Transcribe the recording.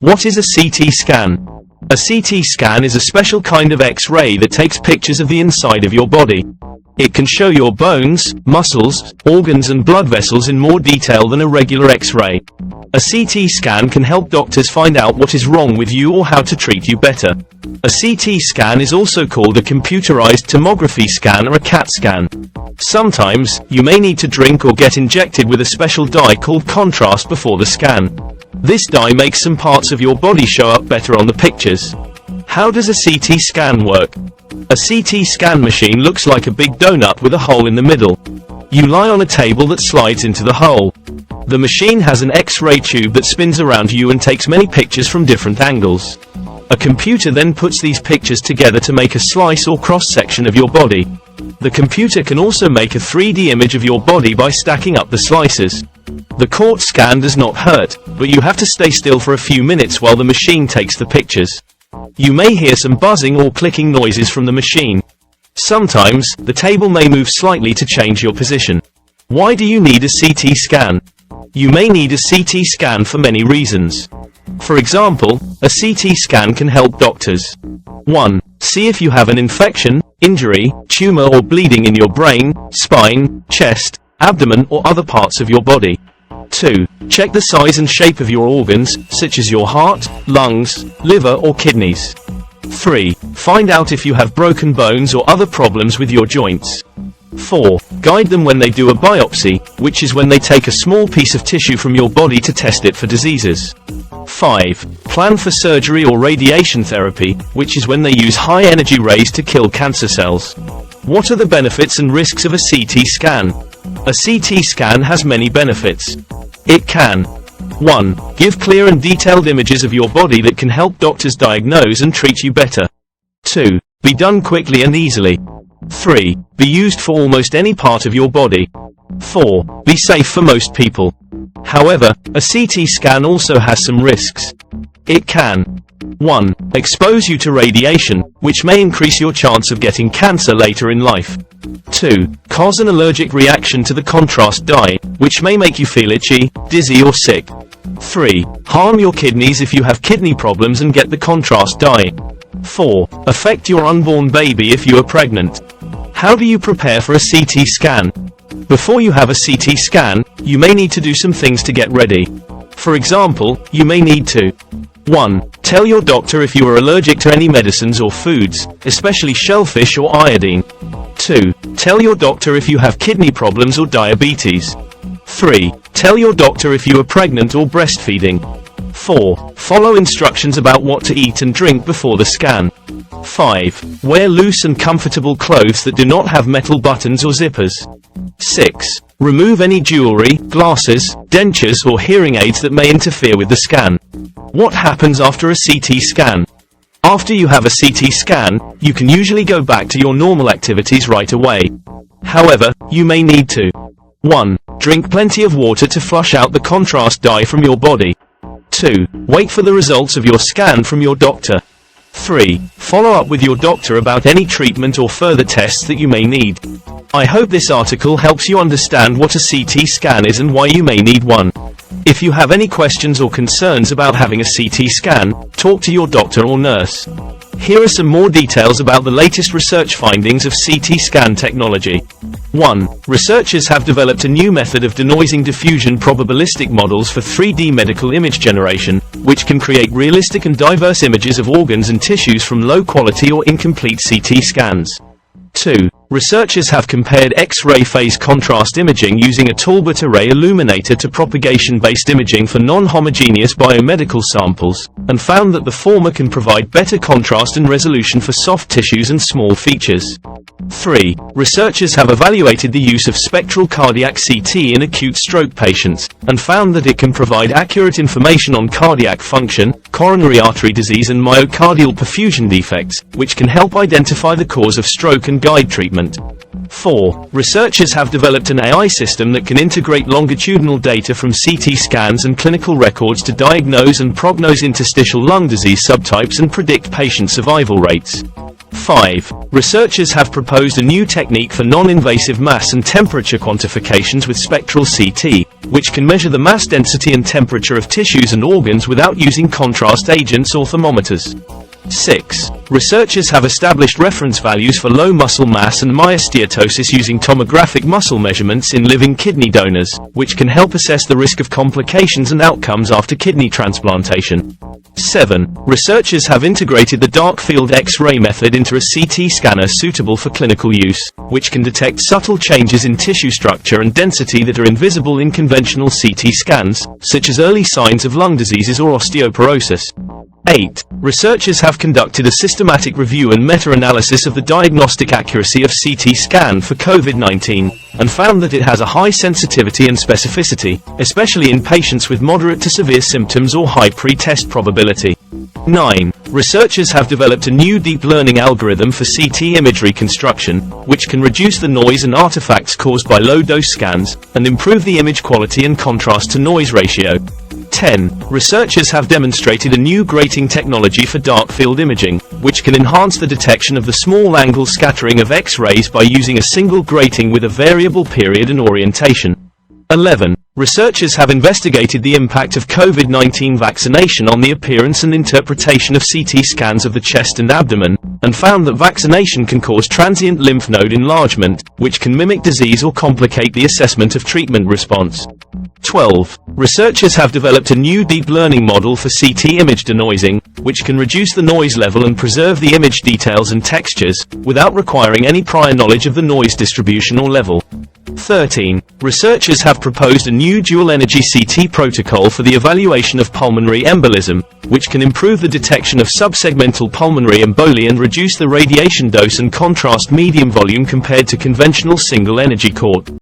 What is a CT scan? A CT scan is a special kind of X-ray that takes pictures of the inside of your body. It can show your bones, muscles, organs and blood vessels in more detail than a regular X-ray. A CT scan can help doctors find out what is wrong with you or how to treat you better. A CT scan is also called a computerized tomography scan or a CAT scan. Sometimes, you may need to drink or get injected with a special dye called contrast before the scan. This dye makes some parts of your body show up better on the pictures. How does a CT scan work? A CT scan machine looks like a big donut with a hole in the middle. You lie on a table that slides into the hole. The machine has an X-ray tube that spins around you and takes many pictures from different angles. A computer then puts these pictures together to make a slice or cross-section of your body. The computer can also make a 3D image of your body by stacking up the slices. The CT scan does not hurt, but you have to stay still for a few minutes while the machine takes the pictures. You may hear some buzzing or clicking noises from the machine. Sometimes, the table may move slightly to change your position. Why do you need a CT scan? You may need a CT scan for many reasons. For example, a CT scan can help doctors. 1. See if you have an infection, injury, tumor or bleeding in your brain, spine, chest, abdomen or other parts of your body. 2. Check the size and shape of your organs, such as your heart, lungs, liver or kidneys. 3. Find out if you have broken bones or other problems with your joints. 4. Guide them when they do a biopsy, which is when they take a small piece of tissue from your body to test it for diseases. 5. Plan for surgery or radiation therapy, which is when they use high-energy rays to kill cancer cells. What are the benefits and risks of a CT scan? A CT scan has many benefits. It can 1. Give clear and detailed images of your body that can help doctors diagnose and treat you better. 2. Be done quickly and easily. 3. Be used for almost any part of your body. 4. Be safe for most people. However, a CT scan also has some risks. It can 1. Expose you to radiation, which may increase your chance of getting cancer later in life. 2. Cause an allergic reaction to the contrast dye, which may make you feel itchy, dizzy or sick. 3. Harm your kidneys if you have kidney problems and get the contrast dye. 4. Affect your unborn baby if you are pregnant. How do you prepare for a CT scan? Before you have a CT scan, you may need to do some things to get ready. For example, you may need to 1. Tell your doctor if you are allergic to any medicines or foods, especially shellfish or iodine. 2. Tell your doctor if you have kidney problems or diabetes. 3. Tell your doctor if you are pregnant or breastfeeding. 4. Follow instructions about what to eat and drink before the scan. 5. Wear loose and comfortable clothes that do not have metal buttons or zippers. 6. Remove any jewelry, glasses, dentures or hearing aids that may interfere with the scan. What happens after a CT scan? After you have a CT scan, you can usually go back to your normal activities right away. However, you may need to 1. Drink plenty of water to flush out the contrast dye from your body. 2. Wait for the results of your scan from your doctor. 3. Follow up with your doctor about any treatment or further tests that you may need. I hope this article helps you understand what a CT scan is and why you may need one. If you have any questions or concerns about having a CT scan, talk to your doctor or nurse. Here are some more details about the latest research findings of CT scan technology. 1. Researchers have developed a new method of denoising diffusion probabilistic models for 3D medical image generation, which can create realistic and diverse images of organs and tissues from low-quality or incomplete CT scans. 2. Researchers have compared X-ray phase contrast imaging using a Talbot array illuminator to propagation-based imaging for non-homogeneous biomedical samples, and found that the former can provide better contrast and resolution for soft tissues and small features. 3. Researchers have evaluated the use of spectral cardiac CT in acute stroke patients, and found that it can provide accurate information on cardiac function, coronary artery disease and myocardial perfusion defects, which can help identify the cause of stroke and guide treatment. 4. Researchers have developed an AI system that can integrate longitudinal data from CT scans and clinical records to diagnose and prognose interstitial lung disease subtypes and predict patient survival rates. 5. Researchers have proposed a new technique for non-invasive mass and temperature quantifications with spectral CT, which can measure the mass density and temperature of tissues and organs without using contrast agents or thermometers. 6. Researchers have established reference values for low muscle mass and myosteatosis using tomographic muscle measurements in living kidney donors, which can help assess the risk of complications and outcomes after kidney transplantation. 7. Researchers have integrated the dark field X-ray method into a CT scanner suitable for clinical use, which can detect subtle changes in tissue structure and density that are invisible in conventional CT scans, such as early signs of lung diseases or osteoporosis. 8. Researchers have conducted a systematic review and meta-analysis of the diagnostic accuracy of CT scan for COVID-19, and found that it has a high sensitivity and specificity, especially in patients with moderate to severe symptoms or high pre-test probability. 9. Researchers have developed a new deep learning algorithm for CT image reconstruction, which can reduce the noise and artifacts caused by low-dose scans, and improve the image quality and contrast-to-noise ratio. 10. Researchers have demonstrated a new grating technology for dark field imaging, which can enhance the detection of the small angle scattering of X-rays by using a single grating with a variable period and orientation. 11. Researchers have investigated the impact of COVID-19 vaccination on the appearance and interpretation of CT scans of the chest and abdomen, and found that vaccination can cause transient lymph node enlargement, which can mimic disease or complicate the assessment of treatment response. 12. Researchers have developed a new deep learning model for CT image denoising, which can reduce the noise level and preserve the image details and textures, without requiring any prior knowledge of the noise distribution or level. 13. Researchers have proposed a new dual-energy CT protocol for the evaluation of pulmonary embolism, which can improve the detection of subsegmental pulmonary emboli and reduce the radiation dose and contrast medium volume compared to conventional single-energy CT.